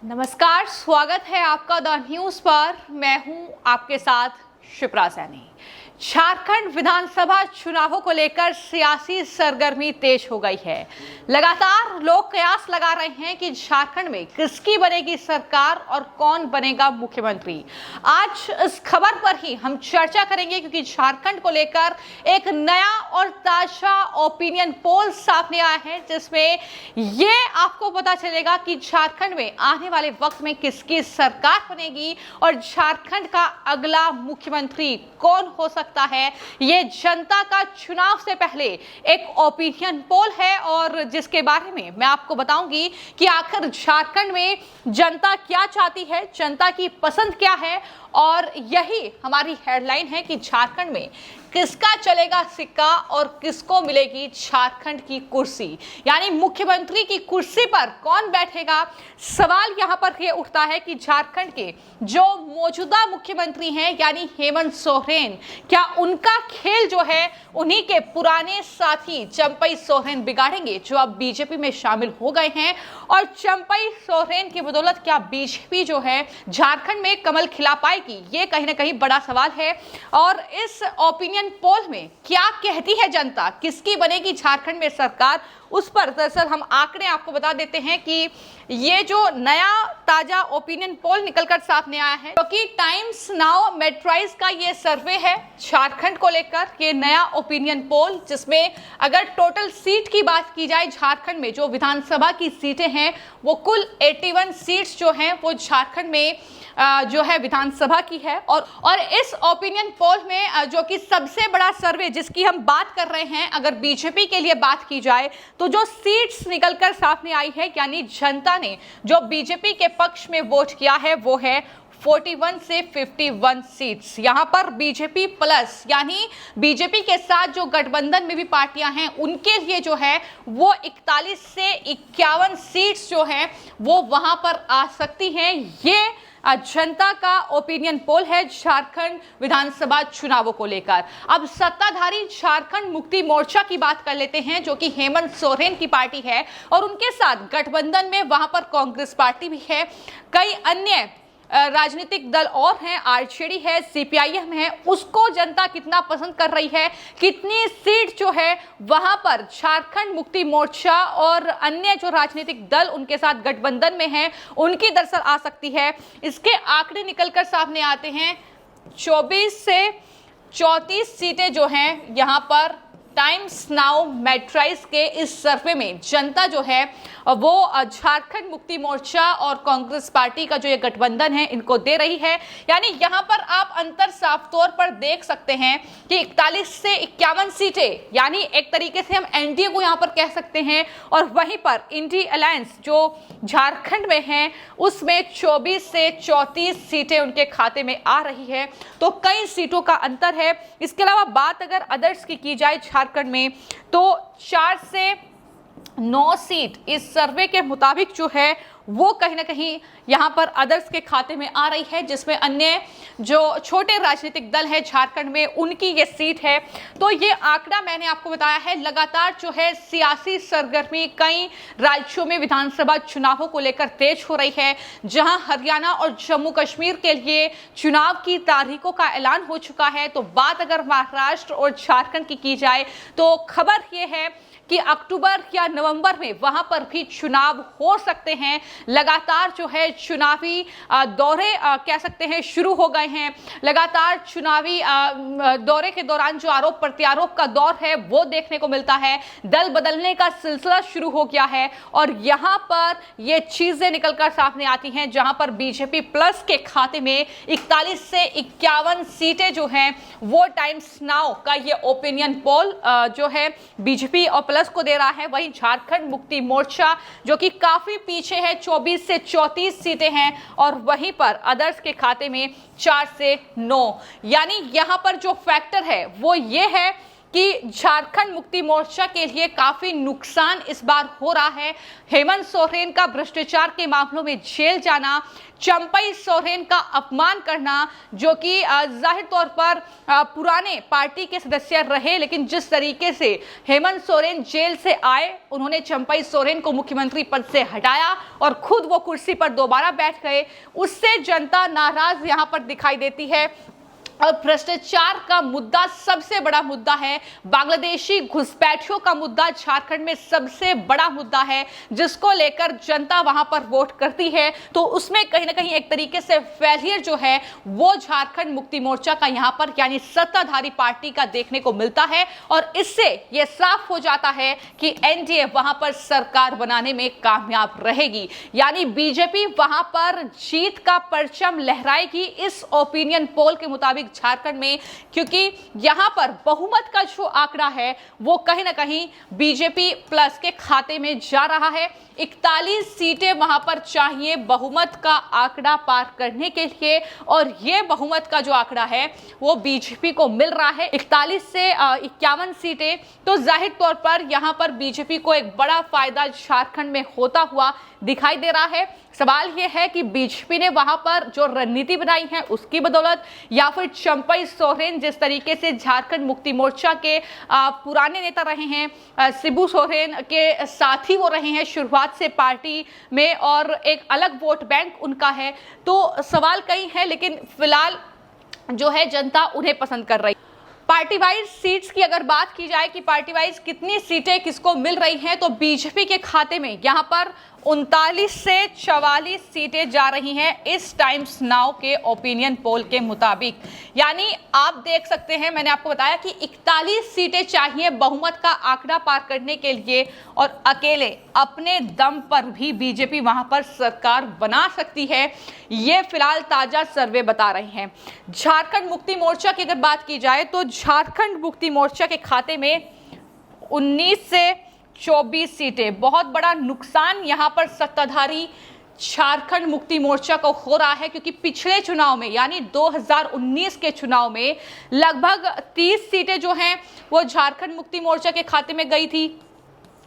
नमस्कार, स्वागत है आपका द न्यूज पर। मैं हूं आपके साथ शिप्रा सैनी। झारखंड विधानसभा चुनावों को लेकर सियासी सरगर्मी तेज हो गई है। लगातार लोग कयास लगा रहे हैं कि झारखंड में किसकी बनेगी सरकार और कौन बनेगा मुख्यमंत्री। आज इस खबर पर ही हम चर्चा करेंगे, क्योंकि झारखंड को लेकर एक नया और ताजा ओपिनियन पोल सामने आया है, जिसमें ये आपको पता चलेगा कि झारखंड में आने वाले वक्त में किसकी सरकार बनेगी और झारखंड का अगला मुख्यमंत्री कौन हो सकता है। ये जनता का चुनाव से पहले एक ओपिनियन पोल है और जिसके बारे में मैं आपको बताऊंगी कि आखिर झारखंड में जनता क्या चाहती है, जनता की पसंद क्या है। और यही हमारी हेडलाइन है कि झारखंड में किसका चलेगा सिक्का और किसको मिलेगी झारखंड की कुर्सी, यानी मुख्यमंत्री की कुर्सी पर कौन बैठेगा। सवाल यहां पर यह उठता है कि झारखंड के जो मौजूदा मुख्यमंत्री हैं यानी हेमंत सोरेन, क्या उनका खेल जो है उन्हीं के पुराने साथी चंपई सोरेन बिगाड़ेंगे, जो अब बीजेपी में शामिल हो गए हैं। और चंपई सोरेन की बदौलत क्या बीजेपी जो है झारखंड में कमल खिला पाएगी, ये कहीं ना कहीं बड़ा सवाल है। और इस ओपिनियन पोल में क्या कहती है जनता, किसकी बनेगी झारखंड में सरकार, उस पर दरअसल हम आंकड़े आपको बता देते हैं कि ये जो नया ताजा ओपिनियन पोल निकलकर सामने आया है, क्योंकि टाइम्स नाउ मेट्राइज का ये सर्वे है झारखंड को लेकर, ये नया ओपिनियन पोल, जिसमें अगर टोटल सीट की बात की जाए झारखंड में जो विधानसभा की सीटें हैं वो कुल 81 सीट्स जो हैं वो झारखंड में जो है विधानसभा की है। और इस ओपिनियन पोल में जो कि सबसे बड़ा सर्वे जिसकी हम बात कर रहे हैं, अगर बीजेपी के लिए बात की जाए तो जो सीट्स निकलकर सामने आई है, यानी जनता ने जो बीजेपी के पक्ष में वोट किया है वो है 41 से 51 सीट्स। यहां पर बीजेपी प्लस यानी बीजेपी के साथ जो गठबंधन में भी पार्टियां हैं उनके लिए जो है वो 41 से 51 सीट्स जो है वो वहां पर आ सकती हैं। ये जनता का ओपिनियन पोल है झारखंड विधानसभा चुनावों को लेकर। अब सत्ताधारी झारखंड मुक्ति मोर्चा की बात कर लेते हैं, जो कि हेमंत सोरेन की पार्टी है और उनके साथ गठबंधन में वहां पर कांग्रेस पार्टी भी है, कई अन्य राजनीतिक दल और हैं, आरजेडी है, सीपीआईएम है। उसको जनता कितना पसंद कर रही है, कितनी सीट जो है वहां पर झारखंड मुक्ति मोर्चा और अन्य जो राजनीतिक दल उनके साथ गठबंधन में हैं उनकी दरअसल आ सकती है। इसके आंकड़े निकलकर सामने आते हैं। 24 से 34 सीटें जो हैं यहां पर टाइम्स नाउ मेट्राइज के इस सर्वे में जनता जो है वो झारखंड मुक्ति मोर्चा और कांग्रेस पार्टी का जो ये गठबंधन है इनको दे रही है। यानी यहाँ पर आप अंतर साफ तौर पर देख सकते हैं कि 41 से 51 सीटें, यानी एक तरीके से हम एनडीए को यहाँ पर कह सकते हैं, और वहीं पर इंडी अलायंस जो झारखंड में है उसमें 24 से 34 सीटें उनके खाते में आ रही है। तो कई सीटों का अंतर है। इसके अलावा बात अगर अदर्स की जाए झारखंड में तो 4 से 9 सीट इस सर्वे के मुताबिक जो है वो कहीं ना कहीं यहाँ पर अदर्स के खाते में आ रही है, जिसमें अन्य जो छोटे राजनीतिक दल है झारखंड में उनकी ये सीट है। तो ये आंकड़ा मैंने आपको बताया है। लगातार जो है सियासी सरगर्मी कई राज्यों में विधानसभा चुनावों को लेकर तेज हो रही है, जहां हरियाणा और जम्मू कश्मीर के लिए चुनाव की तारीखों का ऐलान हो चुका है। तो बात अगर महाराष्ट्र और झारखंड की जाए तो खबर ये है कि अक्टूबर या नवंबर में वहां पर भी चुनाव हो सकते हैं। लगातार जो है चुनावी दौरे कह सकते हैं शुरू हो गए हैं। लगातार चुनावी दौरे के दौरान जो आरोप प्रत्यारोप का दौर है वो देखने को मिलता है। दल बदलने का सिलसिला शुरू हो गया है और यहां पर ये चीजें निकलकर सामने आती हैं, जहां पर बीजेपी प्लस के खाते में 41 से 51 सीटें जो हैं वो टाइम्स नाउ का ये ओपिनियन पोल जो है बीजेपी और प्लस को दे रहा है। वहीं झारखंड मुक्ति मोर्चा जो कि काफी पीछे है, 24 से 34 सीटें हैं, और वहीं पर अदर्स के खाते में 4 से 9। यानी यहां पर जो फैक्टर है वो ये है कि झारखंड मुक्ति मोर्चा के लिए काफी नुकसान इस बार हो रहा है। हेमंत सोरेन का भ्रष्टाचार के मामलों में जेल जाना, चंपई सोरेन का अपमान करना, जो कि जाहिर तौर पर पुराने पार्टी के सदस्य रहे, लेकिन जिस तरीके से हेमंत सोरेन जेल से आए, उन्होंने चंपई सोरेन को मुख्यमंत्री पद से हटाया और खुद वो कुर्सी पर दोबारा बैठ गए, उससे जनता नाराज यहां पर दिखाई देती है। और भ्रष्टाचार का मुद्दा सबसे बड़ा मुद्दा है, बांग्लादेशी घुसपैठियों का मुद्दा झारखंड में सबसे बड़ा मुद्दा है, जिसको लेकर जनता वहां पर वोट करती है। तो उसमें कहीं ना कहीं एक तरीके से फेलियर जो है वो झारखंड मुक्ति मोर्चा का यहां पर यानी सत्ताधारी पार्टी का देखने को मिलता है। और इससे यह साफ हो जाता है कि एनडीए वहां पर सरकार बनाने में कामयाब रहेगी, यानी बीजेपी वहां पर जीत का परचम लहराएगी इस ओपिनियन पोल के मुताबिक झारखंड में, क्योंकि यहां पर बहुमत का जो आंकड़ा है वो कहीं ना कहीं बीजेपी प्लस के खाते में जा रहा है। 41 सीटें वहां पर चाहिए बहुमत का आंकड़ा पार करने के लिए, और ये बहुमत का जो आंकड़ा है वो बीजेपी को मिल रहा है 41 से 51 सीटें। तो जाहिर तौर पर यहां पर बीजेपी को एक बड़ा फायदा झारखंड में होता हुआ दिखाई दे रहा है। सवाल यह है कि बीजेपी ने वहां पर जो रणनीति बनाई है उसकी बदौलत, या फिर चंपई सोरेन जिस तरीके से झारखंड मुक्ति मोर्चा के पुराने नेता रहे हैं, शिबू सोरेन के साथी वो रहे हैं शुरुआत से पार्टी में, और एक अलग वोट बैंक उनका है। तो सवाल कई हैं, लेकिन फिलहाल जो है जनता उन्हें पसंद कर रही है। पार्टी वाइज सीट्स की अगर बात की जाए कि पार्टी वाइज कितनी सीटें किसको मिल रही हैं, तो बीजेपी के खाते में यहां पर 39 से 44 सीटें जा रही हैं इस टाइम्स नाउ के ओपिनियन पोल के मुताबिक। यानी आप देख सकते हैं, मैंने आपको बताया कि 41 सीटें चाहिए बहुमत का आंकड़ा पार करने के लिए, और अकेले अपने दम पर भी बीजेपी वहां पर सरकार बना सकती है, ये फिलहाल ताजा सर्वे बता रहे हैं। झारखंड मुक्ति मोर्चा की अगर बात की जाए तो झारखंड मुक्ति मोर्चा के खाते में 19 से 24 सीटें, बहुत बड़ा नुकसान यहां पर सत्ताधारी झारखंड मुक्ति मोर्चा को हो रहा है, क्योंकि पिछले चुनाव में यानी 2019 के चुनाव में लगभग 30 सीटें जो हैं वो झारखंड मुक्ति मोर्चा के खाते में गई थी,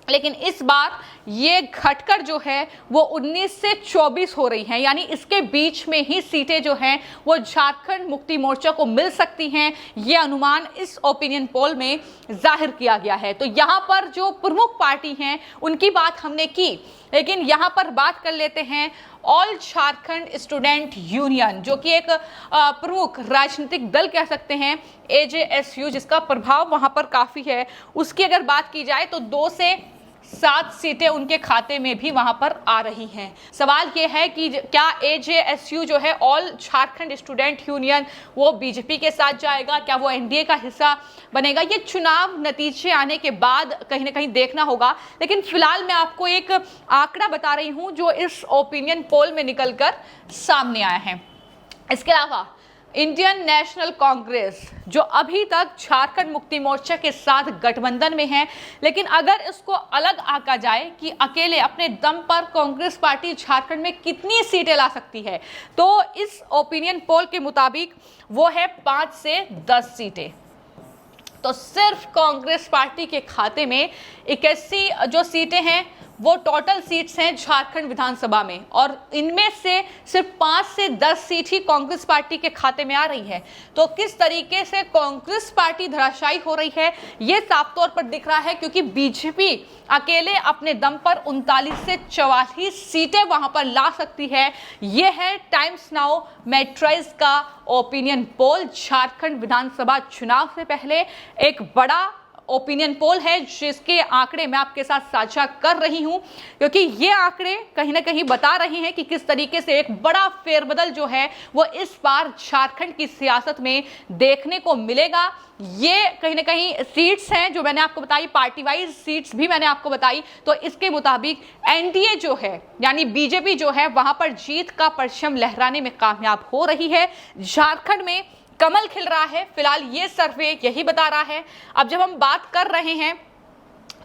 लेकिन इस बार ये घटकर जो है वो 19 से 24 हो रही हैं, यानी इसके बीच में ही सीटें जो हैं वो झारखंड मुक्ति मोर्चा को मिल सकती हैं, ये अनुमान इस ओपिनियन पोल में जाहिर किया गया है। तो यहाँ पर जो प्रमुख पार्टी हैं उनकी बात हमने की, लेकिन यहाँ पर बात कर लेते हैं ऑल झारखंड स्टूडेंट यूनियन, जो कि एक प्रमुख राजनीतिक दल कह सकते हैं, AJSU, जिसका प्रभाव वहाँ पर काफ़ी है। उसकी अगर बात की जाए तो 2 से 7 सीटें उनके खाते में भी वहां पर आ रही हैं। सवाल ये है कि क्या AJSU जो है ऑल झारखंड स्टूडेंट यूनियन वो बीजेपी के साथ जाएगा, क्या वो एनडीए का हिस्सा बनेगा, ये चुनाव नतीजे आने के बाद कहीं ना कहीं देखना होगा। लेकिन फिलहाल मैं आपको एक आंकड़ा बता रही हूं जो इस ओपिनियन पोल में निकलकर सामने आया है। इसके अलावा इंडियन नेशनल कांग्रेस जो अभी तक झारखंड मुक्ति मोर्चा के साथ गठबंधन में है, लेकिन अगर इसको अलग आंका जाए कि अकेले अपने दम पर कांग्रेस पार्टी झारखंड में कितनी सीटें ला सकती है, तो इस ओपिनियन पोल के मुताबिक वो है 5 से 10 सीटें। तो सिर्फ कांग्रेस पार्टी के खाते में 81 जो सीटें हैं वो टोटल सीट्स हैं झारखंड विधानसभा में, और इनमें से सिर्फ 5 से 10 सीट ही कांग्रेस पार्टी के खाते में आ रही है। तो किस तरीके से कांग्रेस पार्टी धराशायी हो रही है ये साफ तौर पर दिख रहा है, क्योंकि बीजेपी अकेले अपने दम पर 39 से 44 सीटें वहां पर ला सकती है। ये है टाइम्स नाउ मैट्राइज का ओपिनियन पोल। झारखंड विधानसभा चुनाव से पहले एक बड़ा ओपिनियन पोल है जिसके आंकड़े मैं आपके साथ साझा कर रही हूं, क्योंकि ये आंकड़े कहीं ना कहीं बता रहे हैं कि किस तरीके से एक बड़ा फेरबदल जो है वो इस बार झारखंड की सियासत में देखने को मिलेगा। ये कहीं ना कहीं सीट्स हैं जो मैंने आपको बताई, पार्टी वाइज सीट्स भी मैंने आपको बताई। तो इसके मुताबिक एनडीए जो है यानी बीजेपी जो है वहां पर जीत का परचम लहराने में कामयाब हो रही है। झारखंड में कमल खिल रहा है, फिलहाल ये सर्वे यही बता रहा है। अब जब हम बात कर रहे हैं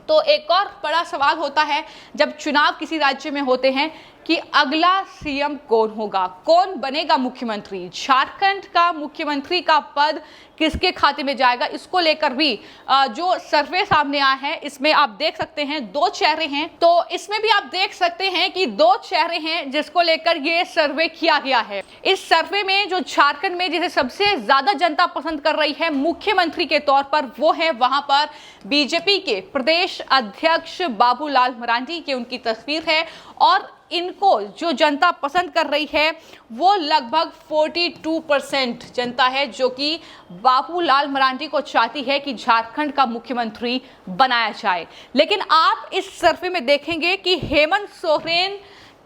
तो एक और बड़ा सवाल होता है जब चुनाव किसी राज्य में होते हैं कि अगला सीएम कौन होगा, कौन बनेगा मुख्यमंत्री, झारखंड का मुख्यमंत्री का पद किसके खाते में जाएगा, इसको लेकर भी जो सर्वे सामने आया है इसमें आप देख सकते हैं 2 चेहरे हैं। तो इसमें भी आप देख सकते हैं कि 2 चेहरे हैं जिसको लेकर ये सर्वे किया गया है। इस सर्वे में जो झारखंड में जिसे सबसे ज्यादा जनता पसंद कर रही है मुख्यमंत्री के तौर पर, वो है वहां पर बीजेपी के प्रदेश अध्यक्ष बाबूलाल मरांडी की उनकी तस्वीर है और इनको जो जनता पसंद कर रही है वो लगभग 42% जनता है जो कि बाबूलाल मरांडी को चाहती है कि झारखंड का मुख्यमंत्री बनाया जाए। लेकिन आप इस सर्वे में देखेंगे कि हेमंत सोरेन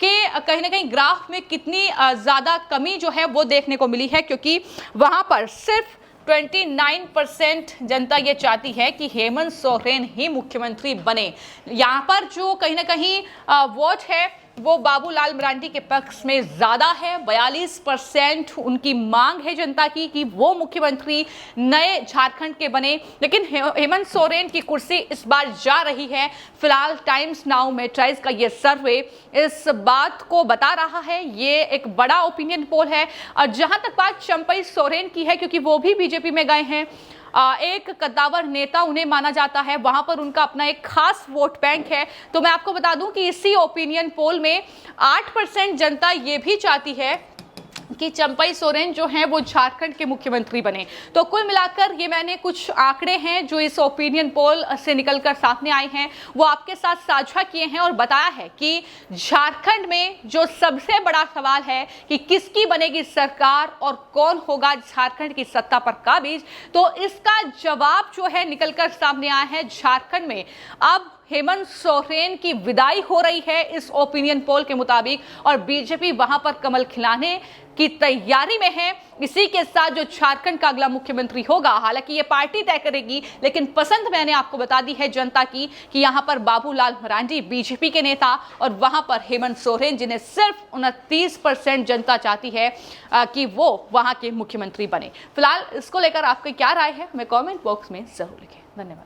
के कहीं ना कहीं ग्राफ में कितनी ज़्यादा कमी जो है वो देखने को मिली है, क्योंकि वहां पर सिर्फ 29% जनता ये चाहती है कि हेमंत सोरेन ही मुख्यमंत्री बने। यहाँ पर जो कहीं ना कहीं वोट है वो बाबूलाल मरांडी के पक्ष में ज्यादा है। 42% उनकी मांग है जनता की कि वो मुख्यमंत्री नए झारखंड के बने। लेकिन हेमंत सोरेन की कुर्सी इस बार जा रही है। फिलहाल टाइम्स नाउ मेट्राइज का ये सर्वे इस बात को बता रहा है। ये एक बड़ा ओपिनियन पोल है। और जहां तक बात चंपई सोरेन की है, क्योंकि वो भी बीजेपी में गए हैं, एक कद्दावर नेता उन्हें माना जाता है, वहां पर उनका अपना एक खास वोट बैंक है। तो मैं आपको बता दूं कि इसी ओपिनियन पोल में 8% जनता ये भी चाहती है कि चंपई सोरेन जो हैं वो झारखंड के मुख्यमंत्री बने। तो कुल मिलाकर ये मैंने कुछ आंकड़े हैं जो इस ओपिनियन पोल से निकलकर सामने आए हैं वो आपके साथ साझा किए हैं और बताया है कि झारखंड में जो सबसे बड़ा सवाल है कि किसकी बनेगी सरकार और कौन होगा झारखंड की सत्ता पर काबिज, तो इसका जवाब जो है निकलकर सामने आया है। झारखंड में अब हेमंत सोरेन की विदाई हो रही है इस ओपिनियन पोल के मुताबिक और बीजेपी वहां पर कमल खिलाने की तैयारी में है। इसी के साथ जो झारखंड का अगला मुख्यमंत्री होगा, हालांकि ये पार्टी तय करेगी, लेकिन पसंद मैंने आपको बता दी है जनता की कि यहां पर बाबूलाल मरांडी बीजेपी के नेता और वहां पर हेमंत सोरेन जिन्हें सिर्फ 29% जनता चाहती है कि वो वहां के मुख्यमंत्री बने। फिलहाल इसको लेकर आपकी क्या राय है हमें कॉमेंट बॉक्स में जरूर लिखें। धन्यवाद।